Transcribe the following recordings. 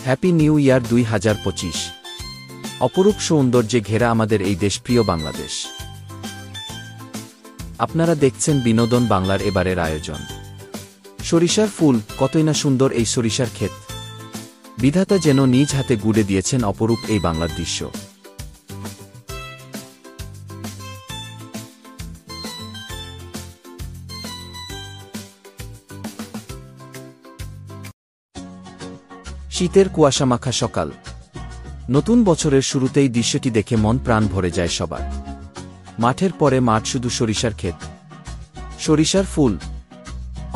Happy new year 2025। অপরূপ সৌন্দর্যে ঘেরা আমাদের এই দেশপ্রিয় বাংলাদেশ। আপনারা দেখছেন বিনোদন বাংলার এবারের আয়োজন। সরিষার ফুল, কতই না সুন্দর এই সরিষার ক্ষেত। বিধাতা যেন নিজ হাতে গুড়ে দিয়েছেন অপরূপ এই বাংলার দৃশ্য। শীতের কুয়াশামাখা সকাল, নতুন বছরের শুরুতেই দৃশ্যটি দেখে মন প্রাণ ভরে যায় সবার। মাঠের পরে মাঠ, শুধু সরিষার ক্ষেত, সরিষার ফুল,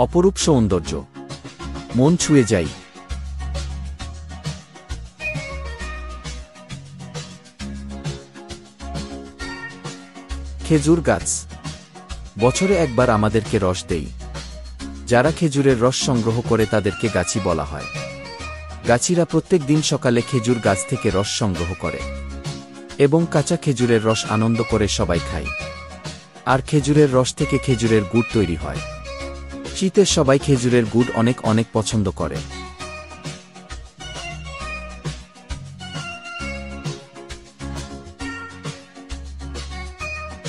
অপরূপ সৌন্দর্য, মন ছুঁয়ে যায়। খেজুর গাছ বছরে একবার আমাদেরকে রস দেয়। যারা খেজুরের রস সংগ্রহ করে তাদেরকে গাছি বলা হয়। গাছিরা প্রত্যেক দিন সকালে খেজুর গাছ থেকে রস সংগ্রহ করে এবং কাঁচা খেজুরের রস আনন্দ করে সবাই খায়। আর খেজুরের রস থেকে খেজুরের গুড় তৈরি হয়। শীতে সবাই খেজুরের গুড় অনেক অনেক পছন্দ করে।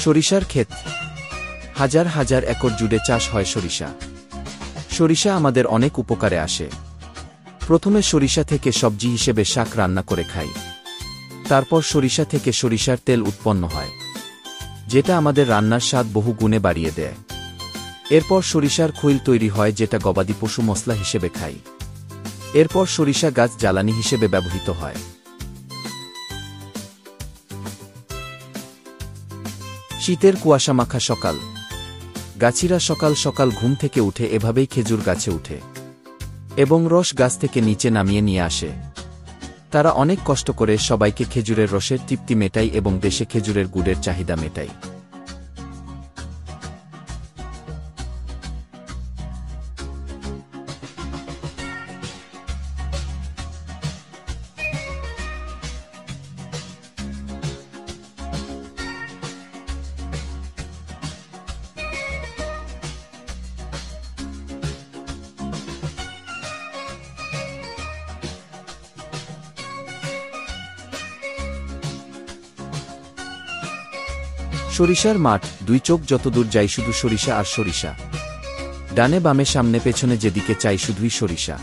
সরিষার ক্ষেত, হাজার হাজার একর জুড়ে চাষ হয় সরিষা। সরিষা আমাদের অনেক উপকারে আসে। প্রথমে সরিষা থেকে সবজি হিসেবে শাক রান্না করে খাই। তারপর সরিষা থেকে সরিষার তেল উৎপন্ন হয়, যেটা আমাদের রান্নার স্বাদ বহু গুণে বাড়িয়ে দেয়। এরপর সরিষার খৈল তৈরি হয়, যেটা গবাদি পশু মশলা হিসেবে খাই। এরপর সরিষা গাছ জ্বালানি হিসেবে ব্যবহৃত হয়। শীতের কুয়াশামাখা সকাল, গাছিরা সকাল সকাল ঘুম থেকে উঠে এভাবেই খেজুর গাছে উঠে এবং রস গাছ থেকে নিচে নামিয়ে নিয়ে আসে। তারা অনেক কষ্ট করে সবাইকে খেজুরের রসের তৃপ্তি মেটায় এবং দেশে খেজুরের গুড়ের চাহিদা মেটায়। সরিষার মাঠ, দুই চোখ যতদূর যাই শুধু সরিষা আর সরিষা। ডানে বামে সামনে পেছনে যেদিকে চাই শুধুই সরিষা।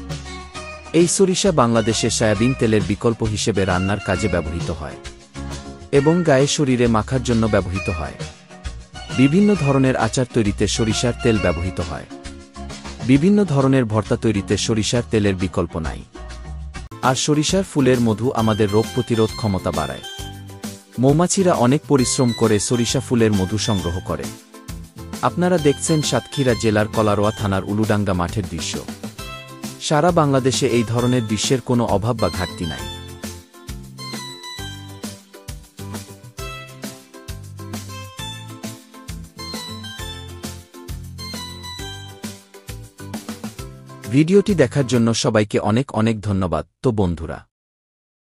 এই সরিষা বাংলাদেশে সয়াবিন তেলের বিকল্প হিসেবে রান্নার কাজে ব্যবহৃত হয় এবং গায়ে শরীরে মাখার জন্য ব্যবহৃত হয়। বিভিন্ন ধরনের আচার তৈরিতে সরিষার তেল ব্যবহৃত হয়। বিভিন্ন ধরনের ভর্তা তৈরিতে সরিষার তেলের বিকল্প নাই। আর সরিষার ফুলের মধু আমাদের রোগ প্রতিরোধ ক্ষমতা বাড়ায়। মৌমাছিরা অনেক পরিশ্রম করে সরিষা ফুলের মধু সংগ্রহ করে। আপনারা দেখছেন সাতক্ষীরা জেলার কলারোয়া থানার উলুডাঙ্গা মাঠের দৃশ্য। সারা বাংলাদেশে এই ধরনের দৃশ্যের কোনো অভাব বা ঘাটতি নাই। ভিডিওটি দেখার জন্য সবাইকে অনেক অনেক ধন্যবাদ। তো বন্ধুরা,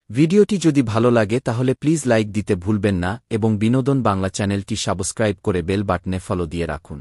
ভিডিওটি যদি ভালো লাগে তাহলে প্লিজ লাইক দিতে ভুলবেন না এবং বিনোদন বাংলা চ্যানেলটি সাবস্ক্রাইব করে বেল বাটনে ফলো দিয়ে রাখুন।